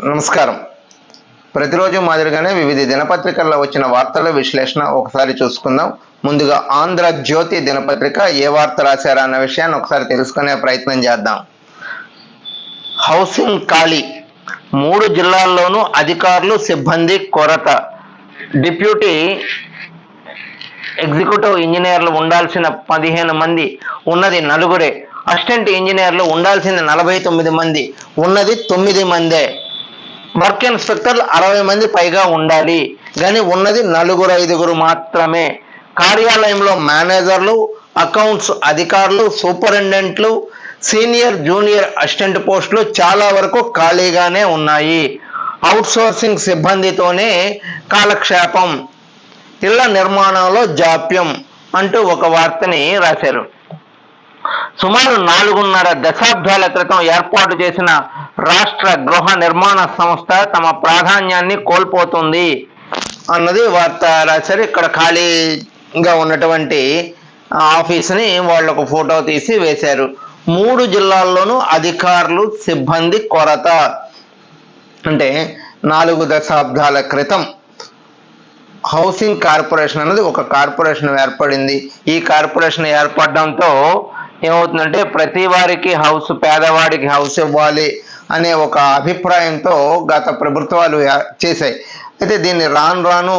నమస్కారం. ప్రతిరోజు మాదిరిగానే వివిధ దినపత్రికల్లో వచ్చిన వార్తల విశ్లేషణ ఒకసారి చూసుకుందాం. ముందుగా ఆంధ్రజ్యోతి దినపత్రిక ఏ వార్త రాశారా అన్న విషయాన్ని ఒకసారి తెలుసుకునే ప్రయత్నం చేద్దాం. హౌసింగ్ ఖాళీ, 3 జిల్లాల్లోనూ అధికారులు సిబ్బంది కొరత. డిప్యూటీ ఎగ్జిక్యూటివ్ ఇంజనీర్లు ఉండాల్సిన 15 మంది, ఉన్నది 4. అసిస్టెంట్ ఇంజనీర్లు ఉండాల్సిన 49 మంది, ఉన్నది 9 మందే. వర్క్ ఇన్స్పెక్టర్లు 60 మంది పైగా ఉండాలి, కానీ ఉన్నది 4-5 మాత్రమే. కార్యాలయంలో మేనేజర్లు, అకౌంట్స్ అధికారులు, సూపరింటెండెంట్లు, సీనియర్ జూనియర్ అసిస్టెంట్ పోస్టులు చాలా వరకు ఖాళీగానే ఉన్నాయి. అవుట్సోర్సింగ్ సిబ్బందితోనే కాలక్షేపం, ఇళ్ల నిర్మాణంలో జాప్యం అంటూ ఒక వార్తని రాశారు. సుమారు 4.5 దశాబ్దాల క్రితం ఏర్పాటు చేసిన రాష్ట్ర గృహ నిర్మాణ సంస్థ తమ ప్రాధాన్యాన్ని కోల్పోతుంది అన్నది వార్త రాశారు. ఇక్కడ ఖాళీగా ఉన్నటువంటి ఆఫీస్ని వాళ్ళకు ఫోటో తీసి వేశారు. 3 జిల్లాల్లోనూ అధికారులు సిబ్బంది కొరత. అంటే 4 దశాబ్దాల క్రితం హౌసింగ్ కార్పొరేషన్ అనేది ఒక కార్పొరేషన్ ఏర్పడింది. ఈ కార్పొరేషన్ ఏర్పడడంతో ఏమవుతుందంటే ప్రతి వారికి హౌస్, పేదవాడికి హౌస్ ఇవ్వాలి అనే ఒక అభిప్రాయంతో గత ప్రభుత్వాలు చేశాయి. అయితే దీన్ని రాను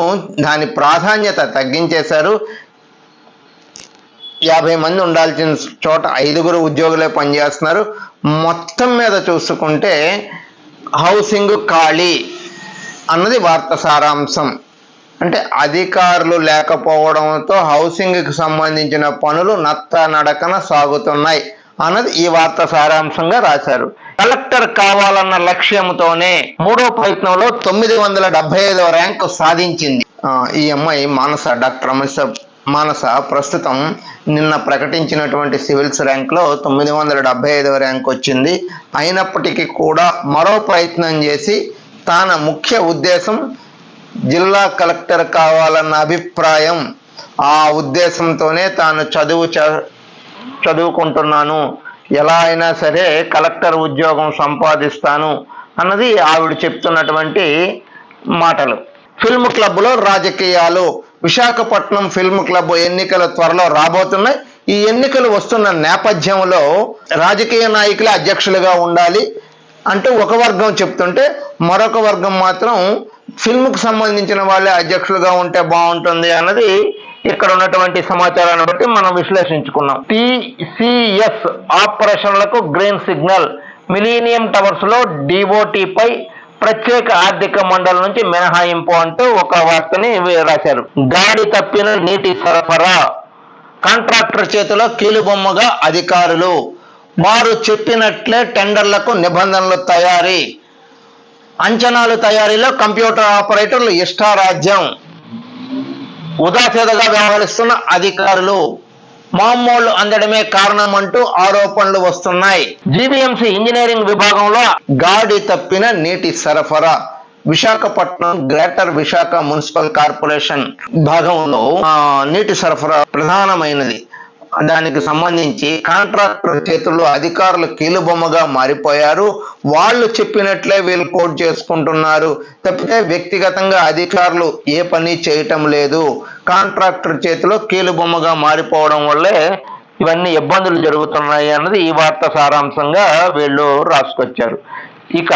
దాని ప్రాధాన్యత తగ్గించేశారు. 50 మంది ఉండాల్సిన చోట 5 ఉద్యోగులే పనిచేస్తున్నారు. మొత్తం మీద చూసుకుంటే హౌసింగ్ ఖాళీ అన్నది వార్త సారాంశం. అంటే అధికారులు లేకపోవడంతో హౌసింగ్కి సంబంధించిన పనులు నత్తనడకన సాగుతున్నాయి అన్నది ఈ వార్త సారాంశంగా రాశారు. కలెక్టర్ కావాలన్న లక్ష్యంతోనే 3వ ప్రయత్నంలో 975వ ర్యాంకు సాధించింది. ఈ అమ్మాయి మానస, డాక్టర్ మానస ప్రస్తుతం నిన్న ప్రకటించినటువంటి సివిల్స్ ర్యాంక్లో 975వ ర్యాంక్ వచ్చింది. అయినప్పటికీ కూడా మరో ప్రయత్నం చేసి తన ముఖ్య ఉద్దేశం జిల్లా కలెక్టర్ కావాలన్న అభిప్రాయం, ఆ ఉద్దేశంతోనే తాను చదువుకుంటున్నాను, ఎలా అయినా సరే కలెక్టర్ ఉద్యోగం సంపాదిస్తాను అన్నది ఆవిడ చెప్తున్నటువంటి మాటలు. ఫిల్మ్ క్లబ్లో రాజకీయాలు. విశాఖపట్నం ఫిల్మ్ క్లబ్ ఎన్నికలు త్వరలో రాబోతున్నాయి. ఈ ఎన్నికలు వస్తున్న నేపథ్యంలో రాజకీయ నాయకులే అధ్యక్షులుగా ఉండాలి అంటూ ఒక వర్గం చెప్తుంటే, మరొక వర్గం మాత్రం ఫిల్మ్కి సంబంధించిన వాళ్ళే అధ్యక్షులుగా ఉంటే బాగుంటుంది అన్నది ఇక్కడ ఉన్నటువంటి సమాచారాన్ని బట్టి మనం విశ్లేషించుకున్నాం. టీసీఎస్ ఆపరేషన్లకు గ్రీన్ సిగ్నల్. మిలీనియం టవర్స్ లో డిఓటీపై ప్రత్యేక ఆర్థిక మండలి నుంచి మినహాయింపు అంటూ ఒక వార్తని రాశారు. గాడి తప్పిన నీటి సరఫరా. కాంట్రాక్టర్ చేతిలో కీలుబొమ్మగా అధికారులు. వారు చెప్పినట్లే టెండర్లకు నిబంధనలు తయారీ. అంచనాలు తయారీలో కంప్యూటర్ ఆపరేటర్లు ఇష్టారాజ్యం. ఉదాసీనగా వ్యవహరిస్తున్న అధికారులు. మామూలు అందడమే కారణం అంటూ ఆరోపణలు వస్తున్నాయి. జీవీఎంసీ ఇంజనీరింగ్ విభాగంలో గాడి తప్పిన నీటి సరఫరా. Visakhapatnam greater Visakha municipal corporation భాగంలో నీటి సరఫరా ప్రధానమైనది. దానికి సంబంధించి కాంట్రాక్టర్ చేతుల్లో అధికారులు కీలుబొమ్మగా మారిపోయారు. వాళ్ళు చెప్పినట్లే వీళ్ళు కోట్ చేసుకుంటున్నారు తప్పితే వ్యక్తిగతంగా అధికారులు ఏ పని చేయటం లేదు. కాంట్రాక్టర్ చేతిలో కీలుబొమ్మగా మారిపోవడం వల్లే ఇవన్నీ ఇబ్బందులు జరుగుతున్నాయి అన్నది ఈ వార్త సారాంశంగా వీళ్ళు రాసుకొచ్చారు. ఇక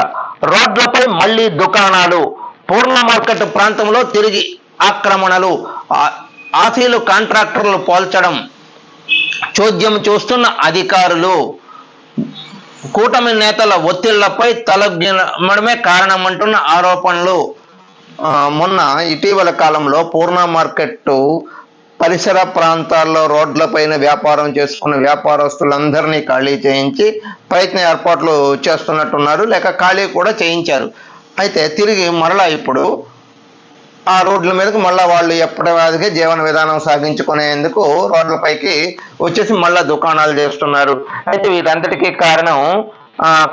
రోడ్లపై మళ్లీ దుకాణాలు. పూర్ణ మార్కెట్ ప్రాంతంలో తిరిగి ఆక్రమణలు. ఆఫీలు కాంట్రాక్టర్లు పోల్చడం చోద్యం చూస్తున్న అధికారులు. కూటమి నేతల ఒత్తిళ్లపై తలగ్నడమే కారణమంటున్న ఆరోపణలు. మొన్న ఇటీవల కాలంలో పూర్ణ మార్కెట్ పరిసర ప్రాంతాల్లో రోడ్లపైన వ్యాపారం చేసుకున్న వ్యాపారస్తులందరినీ ఖాళీ చేయించి ప్రయత్న ఏర్పాట్లు చేస్తున్నట్టున్నారు, లేక ఖాళీ కూడా చేయించారు. అయితే తిరిగి మరలా ఇప్పుడు ఆ రోడ్ల మీదకి మళ్ళీ వాళ్ళు ఎప్పటివాదిగా జీవన విధానం సాగించుకునేందుకు రోడ్లపైకి వచ్చేసి మళ్ళీ దుకాణాలు చేస్తున్నారు. అయితే వీటంతటికీ కారణం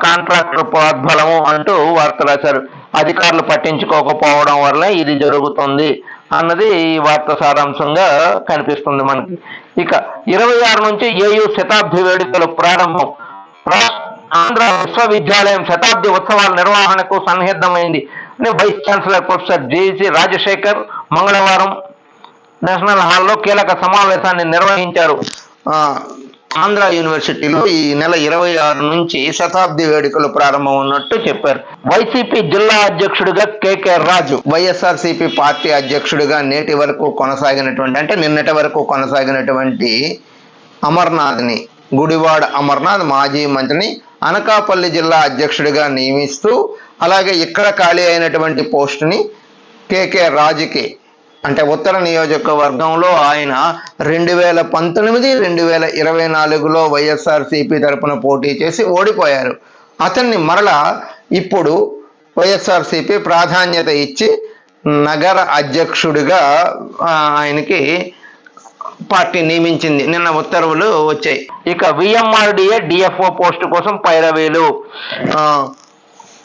కాంట్రాక్టర్ ప్రోద్బలము అంటూ వార్త రాశారు. అధికారులు పట్టించుకోకపోవడం వల్ల ఇది జరుగుతుంది అన్నది ఈ వార్త సారాంశంగా కనిపిస్తుంది మనకి. ఇక 26 నుంచి ఏయూ శతాబ్ది వేడుకలు ప్రారంభం. ఆంధ్ర విశ్వవిద్యాలయం శతాబ్ది ఉత్సవాల నిర్వహణకు సన్నిహితమైంది అని వైస్ ఛాన్సలర్ ప్రొఫెసర్ జేసి రాజశేఖర్ మంగళవారం నేషనల్ హాల్లో కీలక సమావేశాన్ని నిర్వహించారు. ఆంధ్ర యూనివర్సిటీలో ఈ నెల 26 నుంచి శతాబ్ది వేడుకలు ప్రారంభం ఉన్నట్టు చెప్పారు. వైసీపీ జిల్లా అధ్యక్షుడిగా కేకే రాజు, వైఎస్ఆర్సీపీ పార్టీ అధ్యక్షుడిగా నిన్నటి వరకు కొనసాగినటువంటి అమర్నాథ్ని, గుడివాడ అమర్నాథ్ మాజీ మంత్రిని అనకాపల్లి జిల్లా అధ్యక్షుడిగా నియమిస్తూ, అలాగే ఇక్కడ ఖాళీ అయినటువంటి పోస్టుని కేకే రాజుకి, అంటే ఉత్తర నియోజకవర్గంలో ఆయన 2019-2024లో వైఎస్ఆర్సీపీ తరపున పోటీ చేసి ఓడిపోయారు. అతన్ని మరలా ఇప్పుడు వైఎస్ఆర్సీపీ ప్రాధాన్యత ఇచ్చి నగర అధ్యక్షుడిగా ఆయనకి పార్టీ నియమించింది. నిన్న ఉత్తర్వులు వచ్చాయి. ఇక విఎంఆర్డిఏ డిఎఫ్ఓ పోస్టు కోసం పైరవీలు,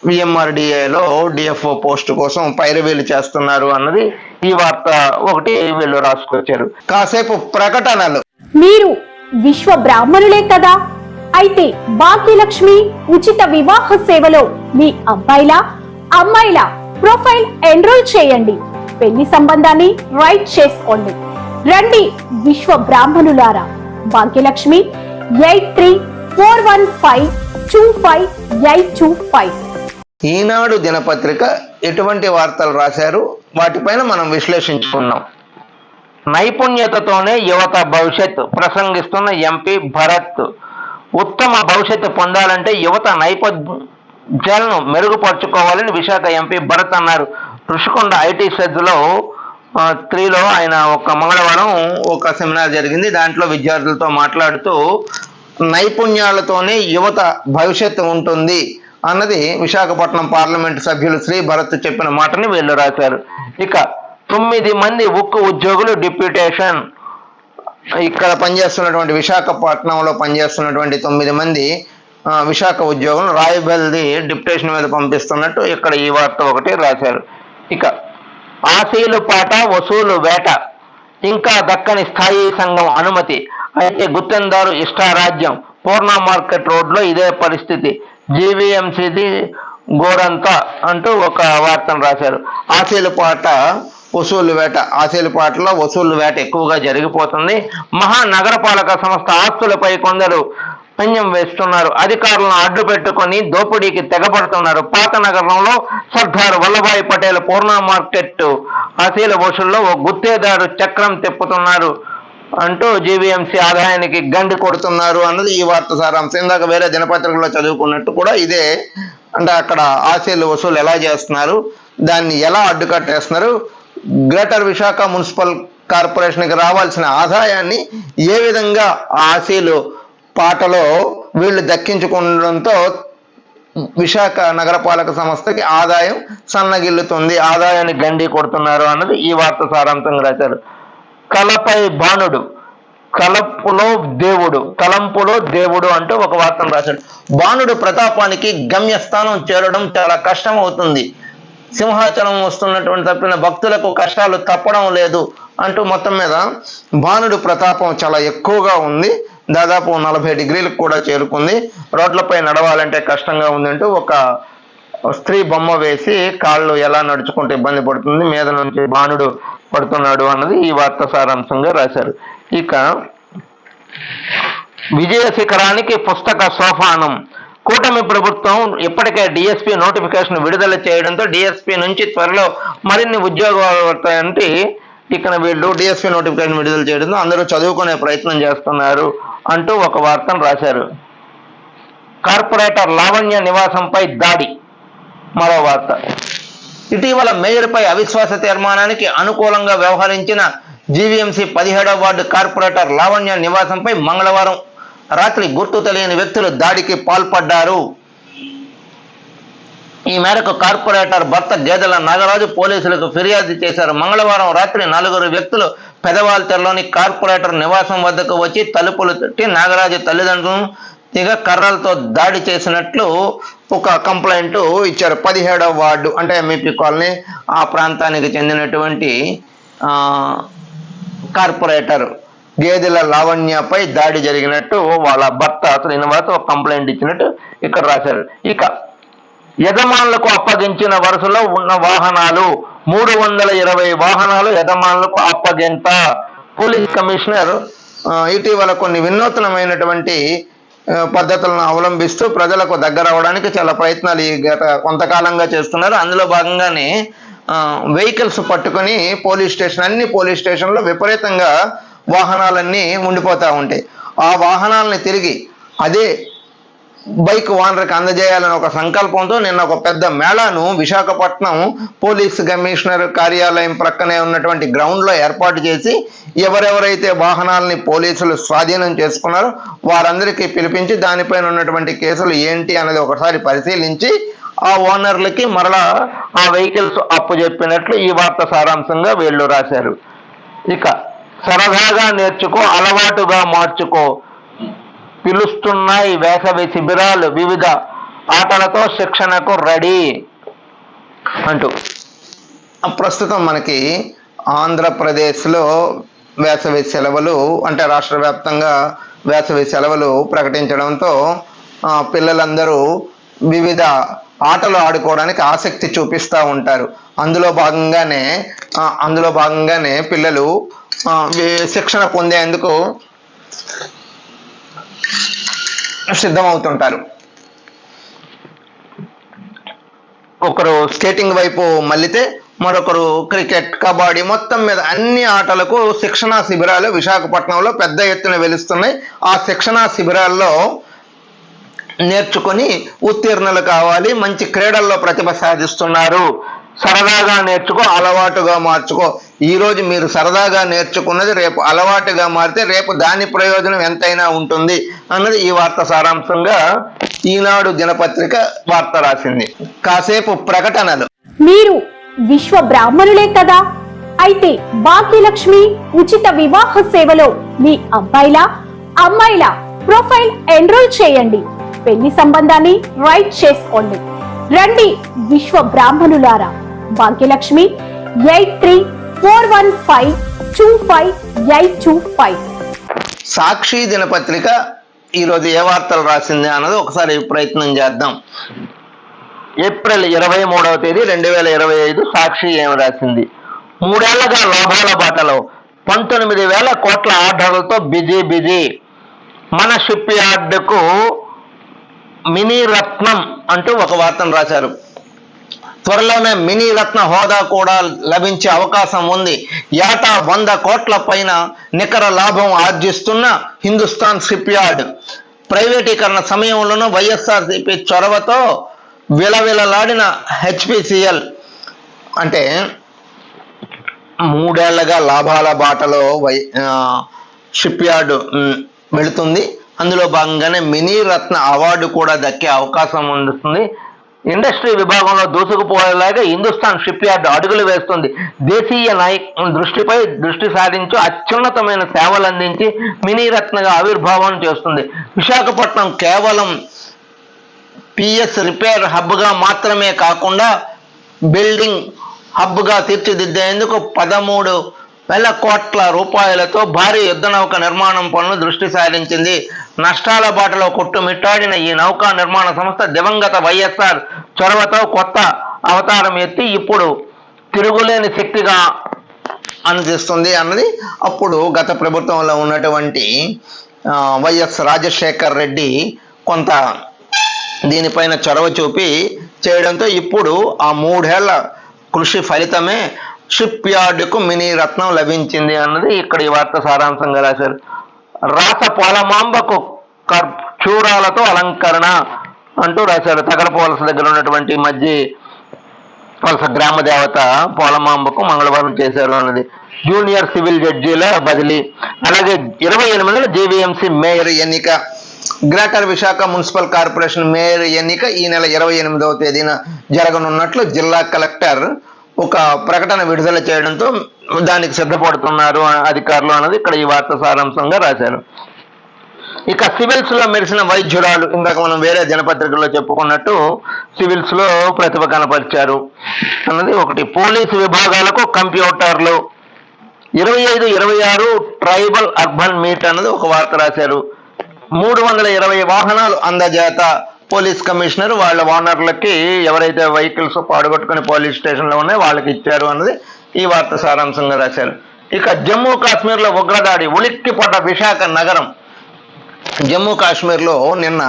విఎంఆర్డిఏలో డిఎఫ్ఓ పోస్టు కోసం పైరవీలు చేస్తున్నారు అన్నది ఈ వార్త ఒకటి వీళ్ళు రాసుకొచ్చారు. కాసేపు ప్రకటనలు. మీరు విశ్వ బ్రాహ్మణులే కదా, అయితే భాగ్యలక్ష్మి ఉచిత వివాహ సేవలో మీ అమ్మాయిల ప్రొఫైల్ ఎన్రోల్ చేయండి. పెళ్లి సంబంధాన్ని రైట్ చేసుకోండి. రండి విశ్వ బ్రాహ్మణులారా. భాగ్యలక్ష్మి 8341525825. ఈనాడు దినపత్రిక ఎటువంటి వార్తలు రాశారు, వాటిపైన మనం విశ్లేషించుకున్నాం. నైపుణ్యతతోనే యువత భవిష్యత్ ప్రసంగిస్తున్న ఎంపీ భరత్. ఉత్తమ భవిష్యత్తు పొందాలంటే యువత నైపుణ్యాలను మెరుగుపరుచుకోవాలని విశాఖ ఎంపీ భరత్ అన్నారు. ఋషికొండ ఐటీ సెజ్లో 3లో ఆయన మంగళవారం ఒక సెమినార్ జరిగింది. దాంట్లో విద్యార్థులతో మాట్లాడుతూ నైపుణ్యాలతోనే యువత భవిష్యత్తు ఉంటుంది అన్నది విశాఖపట్నం పార్లమెంటు సభ్యులు శ్రీ భరత్ చెప్పిన మాటని వీళ్ళు రాశారు. ఇక 9 మంది ఉక్కు ఉద్యోగులు డిప్యూటేషన్. ఇక్కడ పనిచేస్తున్నటువంటి విశాఖపట్నంలో పనిచేస్తున్నటువంటి 9 మంది విశాఖ ఉద్యోగులను రాయబల్ది డిప్యూటేషన్ మీద పంపిస్తున్నట్టు ఇక్కడ ఈ వార్త ఒకటి రాశారు. ఇక ఆశీలు పాట వసూలు వేట, ఇంకా దక్కని స్థాయి సంఘం అనుమతి, అయితే గుత్తెందారు ఇష్టారాజ్యం. పూర్ణ మార్కెట్ రోడ్లో ఇదే పరిస్థితి, జీవీఎంసీది గోరంతా అంటూ ఒక వార్తను రాశారు. ఆశీలపాట వసూలు వేట, ఆశీలపాటలో వసూలు వేట ఎక్కువగా జరిగిపోతుంది. మహానగరపాలక సంస్థ ఆస్తులపై కొందరు పంజం వేస్తున్నారు. అధికారులను అడ్డు పెట్టుకొని దోపిడీకి తెగబడుతున్నారు. పాత నగరంలో సర్దార్ వల్లభాయ్ పటేల్ పూర్ణ మార్కెట్ ఆశీల వసూల్లో ఓ గుత్తేదారు చక్రం తిప్పుతున్నారు అంటూ జీవీఎంసీ ఆదాయానికి గండి కొడుతున్నారు అన్నది ఈ వార్త సారాంశం. ఇందాక వేరే దినపత్రికలో చదువుకున్నట్టు కూడా ఇదే. అంటే అక్కడ ఆశీలు వసూలు ఎలా చేస్తున్నారు, దాన్ని ఎలా అడ్డుకట్టేస్తున్నారు, గ్రేటర్ విశాఖ మున్సిపల్ కార్పొరేషన్కి రావాల్సిన ఆదాయాన్ని ఏ విధంగా ఆశీలు పాటలో వీళ్ళు దక్కించుకోవడంతో విశాఖ నగరపాలక సంస్థకి ఆదాయం సన్నగిల్లుతుంది, ఆదాయాన్ని గండి కొడుతున్నారు అన్నది ఈ వార్త సారాంశంగా రాశారు. కలపై బాణుడు, తలంపులో దేవుడు అంటూ ఒక వార్తను రాశాడు. బాణుడు ప్రతాపానికి గమ్యస్థానం చేరడం చాలా కష్టం అవుతుంది. సింహాచలం వస్తున్నటువంటి తప్పిన భక్తులకు కష్టాలు తప్పడం లేదు అంటూ మొత్తం మీద బాణుడు ప్రతాపం చాలా ఎక్కువగా ఉంది. దాదాపు 40 డిగ్రీలకు కూడా చేరుకుంది. రోడ్లపై నడవాలంటే కష్టంగా ఉందంటూ ఒక స్త్రీ బొమ్మ వేసి కాళ్ళు ఎలా నడుచుకుంటే ఇబ్బంది పడుతుంది, మీద నుంచి బాణుడు పడుతున్నాడు అన్నది ఈ వార్త సారాంశంగా రాశారు. ఇక విజయ శిఖరానికి పుస్తక సోపానం. కూటమి ప్రభుత్వం ఇప్పటికే డిఎస్పీ నోటిఫికేషన్ విడుదల చేయడంతో డిఎస్పీ నుంచి త్వరలో మరిన్ని ఉద్యోగాలు వస్తాయంటే ఇక్కడ వీళ్ళు డిఎస్పీ నోటిఫికేషన్ విడుదల చేయడంతో అందరూ చదువుకునే ప్రయత్నం చేస్తున్నారు అంటూ ఒక వార్తను రాశారు. కార్పొరేటర్ లావణ్య నివాసంపై దాడి, మరో వార్త. ఇటీవల మేయర్పై అవిశ్వాస తీర్మానానికి అనుకూలంగా వ్యవహరించిన జీవీఎంసీ 17వ వార్డు కార్పొరేటర్ లావణ్య నివాసంపై మంగళవారం రాత్రి గుర్తు తెలియని వ్యక్తులు దాడికి పాల్పడ్డారు. ఈ మేరకు కార్పొరేటర్ భర్త గేదెల నాగరాజు పోలీసులకు ఫిర్యాదు చేశారు. మంగళవారం రాత్రి 4 వ్యక్తులు పెదవాల్తెరలోని కార్పొరేటర్ నివాసం వద్దకు వచ్చి తలుపులు తట్టి నాగరాజు తల్లిదండ్రులను కర్రలతో దాడి చేసినట్లు ఒక కంప్లైంట్ ఇచ్చారు. 17వ వార్డు అంటే ఎంఈపీ కాలనీ ఆ ప్రాంతానికి చెందినటువంటి కార్పొరేటర్ గేదెల లావణ్యపై దాడి జరిగినట్టు వాళ్ళ భర్త శ్రీనివాస్ ఒక కంప్లైంట్ ఇచ్చినట్టు ఇక్కడ రాశారు. ఇక యజమానులకు అప్పగించిన వరుసలో ఉన్న వాహనాలు 320 వాహనాలు యజమానులకు అప్పగింత. పోలీస్ కమిషనర్ ఇటీవల కొన్ని వినూత్నమైనటువంటి పద్ధతులను అవలంబిస్తూ ప్రజలకు దగ్గర అవడానికి చాలా ప్రయత్నాలు ఈ గత కొంతకాలంగా చేస్తున్నారు. అందులో భాగంగానే వెహికల్స్ పట్టుకొని అన్ని పోలీస్ స్టేషన్లో విపరీతంగా వాహనాలన్నీ ఉండిపోతూ ఉంటాయి. ఆ వాహనాలని తిరిగి అదే బైక్ ఓనర్కి అందజేయాలని ఒక సంకల్పంతో నిన్న ఒక పెద్ద మేళాను విశాఖపట్నం పోలీస్ కమిషనర్ కార్యాలయం ప్రక్కనే ఉన్నటువంటి గ్రౌండ్లో ఏర్పాటు చేసి ఎవరెవరైతే వాహనాలని పోలీసులు స్వాధీనం చేసుకున్నారో వారందరికీ పిలిపించి దానిపైన ఉన్నటువంటి కేసులు ఏంటి అనేది ఒకసారి పరిశీలించి ఆ ఓనర్లకి మరలా ఆ వెహికల్స్ అప్పు చెప్పినట్లు ఈ వార్త సారాంశంగా వీళ్ళు రాశారు. ఇక సరదాగా నేర్చుకో, అలవాటుగా మార్చుకో, పిలుస్తున్నాయి వేసవి శిబిరాలు, వివిధ ఆటలతో శిక్షణకు రెడీ అంటూ. ప్రస్తుతం మనకి ఆంధ్రప్రదేశ్లో వేసవి సెలవులు అంటే రాష్ట్ర వ్యాప్తంగా వేసవి సెలవులు ప్రకటించడంతో పిల్లలందరూ వివిధ ఆటలు ఆడుకోవడానికి ఆసక్తి చూపిస్తూ ఉంటారు. అందులో భాగంగానే పిల్లలు శిక్షణ పొందేందుకు సిద్ధమవుతుంటారు. ఒకరు స్కేటింగ్ వైపు మళ్ళితే మరొకరు క్రికెట్, కబడ్డీ మొత్తం మీద అన్ని ఆటలకు శిక్షణా శిబిరాలు విశాఖపట్నంలో పెద్ద ఎత్తున వెలుస్తున్నాయి. ఆ శిక్షణా శిబిరాల్లో నేర్చుకొని ఉత్తీర్ణులు కావాలి, మంచి క్రీడల్లో ప్రతిభ సాధిస్తున్నారు. సరదాగా నేర్చుకో, అలవాటుగా మార్చుకో. ఈరోజు మీరు సరదాగా నేర్చుకున్నది రేపు అలవాటుగా మారితే రేపు దాని ప్రయోజనం ఎంతైనా ఉంటుంది అన్నది ఈ వార్త సారాంశంగా ఈనాడు దినపత్రిక వార్త రాసింది. కాసేపు ప్రకటనలు. మీరు విశ్వ బ్రాహ్మణులే కదా, అయితే భాగ్యలక్ష్మి ఉచిత వివాహ సేవలో మీ అమ్మాయిల ప్రొఫైల్ ఎన్రోల్ చేయండి. పెళ్లి సంబంధాన్ని రైట్ చేసుకోండి. రండి విశ్వ బ్రాహ్మణులారా. భాగ్యలక్ష్మి 8341525825. సాక్షి దినపత్రిక ఈరోజు ఏ వార్తలు రాసింది అన్నది ఒకసారి ప్రయత్నం చేద్దాం. ఏప్రిల్ 23వ తేదీ 2025 సాక్షి ఏమి రాసింది? 3 ఏళ్లుగా లాభాల బాటలో 19,000 కోట్ల ఆర్డర్లతో బిజీ. మన షిప్ యార్డుకు మినీ రత్నం అంటూ ఒక వార్తను రాశారు. త్వరలోనే మినీ రత్న హోదా కూడా లభించే అవకాశం ఉంది. ఏటా 100 కోట్ల పైన నికర లాభం ఆర్జిస్తున్న హిందుస్థాన్ షిప్ యార్డ్ ప్రైవేటీకరణ సమయంలోనూ వైఎస్ఆర్సీపీ చొరవతో విలవిలలాడిన హెచ్పిసిఎల్ అంటే 3 ఏళ్లుగా లాభాల బాటలో షిప్ యార్డ్ వెళుతుంది. అందులో భాగంగానే మినీ రత్న అవార్డు కూడా దక్కే అవకాశం ఉంటుంది. ఇండస్ట్రీ విభాగంలో దూసుకుపోయేలాగా హిందుస్థాన్ షిప్ యార్డ్ అడుగులు వేస్తుంది. దేశీయ దృష్టి సాధించి అత్యున్నతమైన సేవలు అందించి మినీ రత్నగా ఆవిర్భావం చేస్తుంది. విశాఖపట్నం కేవలం పిఎస్ రిపేర్ హబ్గా మాత్రమే కాకుండా బిల్డింగ్ హబ్గా తీర్చిదిద్దేందుకు 13,000 కోట్ల రూపాయలతో భారీ యుద్ధ నౌక నిర్మాణం పనులు దృష్టి సారించింది. నష్టాల బాటలో కొట్టుమిట్టాడిన ఈ నౌకా నిర్మాణ సంస్థ దివంగత వైఎస్ఆర్ చొరవతో కొత్త అవతారం ఎత్తి ఇప్పుడు తిరుగులేని శక్తిగా అందిస్తుంది అన్నది అప్పుడు గత ప్రభుత్వంలో ఉన్నటువంటి వైఎస్ రాజశేఖర్ రెడ్డి కొంత దీనిపైన చొరవ చూపి చేయడంతో ఇప్పుడు ఆ 3 ఏళ్ల కృషి ఫలితమే షిప్ యార్డుకు మినీ రత్నం లభించింది అన్నది ఇక్కడ ఈ వార్త సారాంశంగా రాశారు. రాస పోలమాంబకు చూరాలతో అలంకరణ అంటూ రాశారు. తగరపోవలస దగ్గర ఉన్నటువంటి వలస గ్రామ దేవత పోలమాంబకు మంగళవారం చేశారు అన్నది. జూనియర్ సివిల్ జడ్జీల బదిలీ, అలాగే 28 జీవీఎంసీ మేయర్ ఎన్నిక, greater Visakha municipal corporation mayor ఎన్నిక ఈ నెల 28వ తేదీన జరగనున్నట్లు జిల్లా కలెక్టర్ ఒక ప్రకటన విడుదల చేయడంతో దానికి సిద్ధపడుతున్నారు అధికారులు అన్నది ఇక్కడ ఈ వార్త సారాంశంగా రాశారు. ఇక సివిల్స్ లో మెరిసిన వైద్యురాలు, ఇందాక మనం వేరే దినపత్రికల్లో చెప్పుకున్నట్టు సివిల్స్ లో ప్రతిభ కనపరిచారు అన్నది ఒకటి. పోలీసు విభాగాలకు కంప్యూటర్లు, 25-26 ట్రైబల్ అర్బన్ మీట్ అన్నది ఒక వార్త రాశారు. 320 వాహనాలు అందజేత పోలీస్ కమిషనర్ వాళ్ళ ఓనర్లకి ఎవరైతే వెహికల్స్ పాడుగొట్టుకుని పోలీస్ స్టేషన్లో ఉన్నాయో వాళ్ళకి ఇచ్చారు అన్నది ఈ వార్త సారాంశంగా రాశారు. ఇక జమ్మూ కాశ్మీర్లో ఉగ్రదాడి ఉలిక్కిపడ్డ విశాఖ నగరం. జమ్మూ కాశ్మీర్లో నిన్న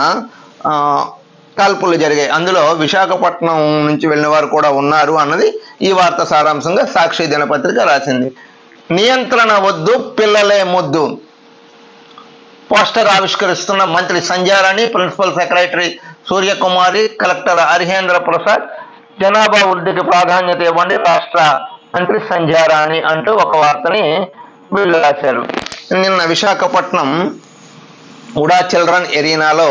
కాల్పులు జరిగాయి. అందులో విశాఖపట్నం నుంచి వెళ్ళిన వారు కూడా ఉన్నారు అన్నది ఈ వార్త సారాంశంగా సాక్షి దినపత్రిక రాసింది. నియంత్రణ వద్దు పిల్లలే ముద్దు పోస్టర్ ఆవిష్కరిస్తున్న మంత్రి Sandhyarani, principal secretary Suryakumari, collector Harihendra Prasad. జనాభా వృద్ధికి ప్రాధాన్యత ఇవ్వండి రాష్ట్ర మంత్రి సంధ్యారాణి అంటూ ఒక వార్తని వీళ్ళు రాశారు. నిన్న విశాఖపట్నం ఉడా చిల్డ్రన్ ఎరీనాలో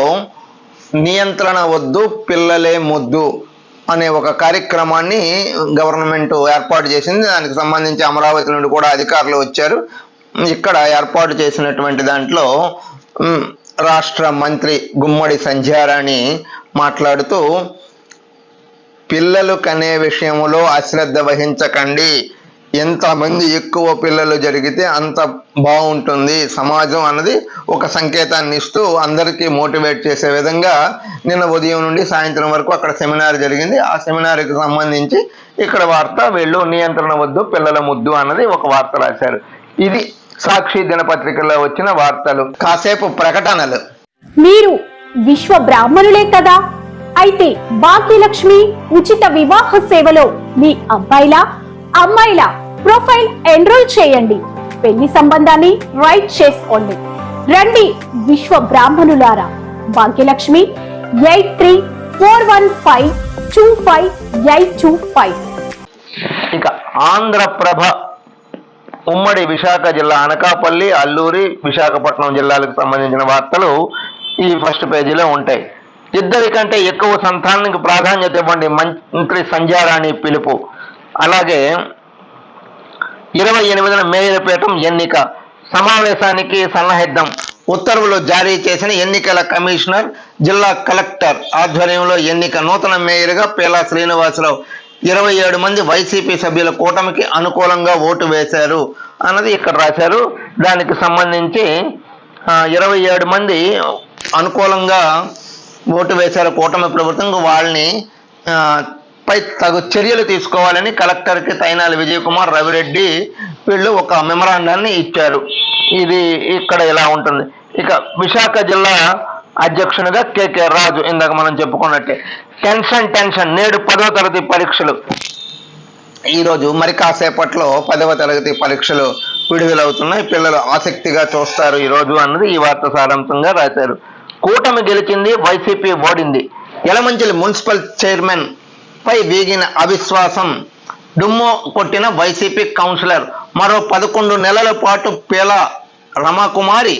నియంత్రణ వద్దు పిల్లలే ముద్దు అనే ఒక కార్యక్రమాన్ని గవర్నమెంట్ ఏర్పాటు చేసింది. దానికి సంబంధించి అమరావతి నుండి కూడా అధికారులు వచ్చారు. ఇక్కడ ఏర్పాటు చేసినటువంటి దాంట్లో రాష్ట్ర మంత్రి గుమ్మడి సంధ్యారాణి మాట్లాడుతూ, పిల్లలు కనే విషయంలో అశ్రద్ధ వహించకండి, ఎంతమంది ఎక్కువ పిల్లలు జరిగితే అంత బాగుంటుంది సమాజం అన్నది ఒక సంకేతాన్ని ఇస్తూ అందరికీ మోటివేట్ చేసే విధంగా నిన్న ఉదయం నుండి సాయంత్రం వరకు అక్కడ సెమినార్ జరిగింది. ఆ సెమినార్కి సంబంధించి ఇక్కడ వార్త వీళ్ళు నియంత్రణ వద్దు పిల్లల ముద్దు అన్నది ఒక వార్త రాశారు. ఇది సాక్షి దినపత్రికలో వచ్చిన వార్తలు. కాసేపు ప్రకటనలు. మీరు విశ్వ బ్రాహ్మణులే కదా, అయితే భాగ్యలక్ష్మి ఉచిత వివాహ సేవలో మీ అబ్బాయిల అమ్మాయిల ప్రొఫైల్ ఎన్రోల్ చేయండి. పెళ్లి సంబంధాన్ని రైట్ చేసుకోండి. రండి విశ్వ బ్రాహ్మణులారా. భాగ్యలక్ష్మి 8341525825. ఇక ఆంధ్రప్రభ ఉమ్మడి విశాఖ జిల్లా అనకాపల్లి, అల్లూరి, విశాఖపట్నం జిల్లాలకు సంబంధించిన వార్తలు ఈ ఫస్ట్ పేజీలో ఉంటాయి. ఇద్దరికంటే ఎక్కువ సంతానానికి ప్రాధాన్యత ఇవ్వండి మంత్రి సంధ్యారాణి పిలుపు. అలాగే 28న మేయర్పేటం ఎన్నిక సమావేశానికి సన్నాహిద్దాం. ఉత్తర్వులు జారీ చేసిన ఎన్నికల కమిషనర్, జిల్లా కలెక్టర్ ఆధ్వర్యంలో ఎన్నిక. నూతన మేయర్గా పేలా శ్రీనివాసరావు. 27 మంది వైసీపీ సభ్యుల కూటమికి అనుకూలంగా ఓటు వేశారు అన్నది ఇక్కడ రాశారు. దానికి సంబంధించి 27 మంది అనుకూలంగా ఓటు వేశారు కూటమి ప్రభుత్వం. వాళ్ళని పై తగు చర్యలు తీసుకోవాలని కలెక్టర్కి తైనాలి విజయ్ కుమార్, రవిరెడ్డి వీళ్ళు ఒక మెమరాండాన్ని ఇచ్చారు. ఇది ఇక్కడ ఇలా ఉంటుంది. ఇక విశాఖ జిల్లా అధ్యక్షునిగా కేకే రాజు. ఇందాక మనం చెప్పుకున్నట్టే టెన్షన్ నేడు 10వ తరగతి పరీక్షలు. ఈరోజు మరి కాసేపట్లో 10వ తరగతి పరీక్షలు విడుదలవుతున్నాయి. పిల్లలు ఆసక్తిగా చూస్తారు ఈరోజు అన్నది ఈ వార్త సారాంశంగా రాశారు. కూటమి గెలిచింది, వైసీపీ ఓడింది. యలమంచిలి మున్సిపల్ చైర్మన్ పై వీగిన అవిశ్వాసం. డుమ్మో కొట్టిన వైసీపీ కౌన్సిలర్. మరో 11 నెలల పాటు పేలా రమాకుమారి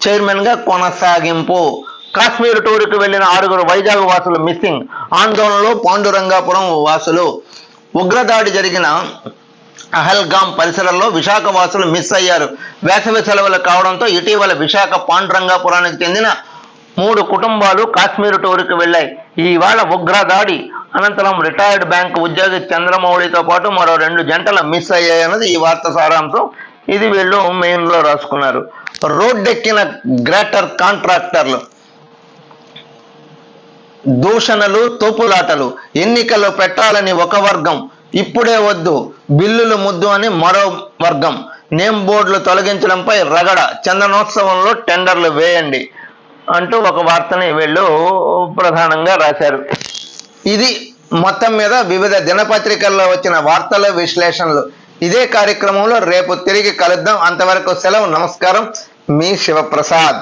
చైర్మన్గా కొనసాగింపు. కాశ్మీర్ టూర్కి వెళ్లిన 6 వైజాగ్ వాసులు మిస్సింగ్. ఆందోళనలో పాండురంగాపురం వాసులు. ఉగ్రదాడి జరిగిన అహల్గామ్ పరిసరాల్లో విశాఖ వాసులు మిస్ అయ్యారు. వేసవి సెలవులు కావడంతో ఇటీవల విశాఖ పాండురంగాపురానికి చెందిన 3 కుటుంబాలు కాశ్మీర్ టూర్కి వెళ్ళాయి. ఇవాళ ఉగ్రదాడి అనంతరం రిటైర్డ్ బ్యాంక్ ఉద్యోగి చంద్రమౌళితో పాటు మరో 2 జంటలు మిస్ అయ్యాయన్నది ఈ వార్త సారాంశం. ఇది వీళ్ళు మెయిన్లో రాసుకున్నారు. రోడ్డెక్కిన గ్రేటర్ కాంట్రాక్టర్లు. దూషణలు, తోపులాటలు. ఎన్నికల్లో పెట్టాలని ఒక వర్గం, ఇప్పుడే వద్దు బిల్లులు ముద్దు అని మరో వర్గం. నేమ్ బోర్డులు తొలగించడంపై రగడ. చందనోత్సవంలో టెండర్లు వేయండి అంటూ ఒక వార్తని వీళ్ళు ప్రధానంగా రాశారు. ఇది మొత్తం మీద వివిధ దినపత్రికల్లో వచ్చిన వార్తలు, విశ్లేషణలు. ఇదే కార్యక్రమంలో రేపు తిరిగి కలుద్దాం. అంతవరకు సెలవు. నమస్కారం. మీ శివప్రసాద్.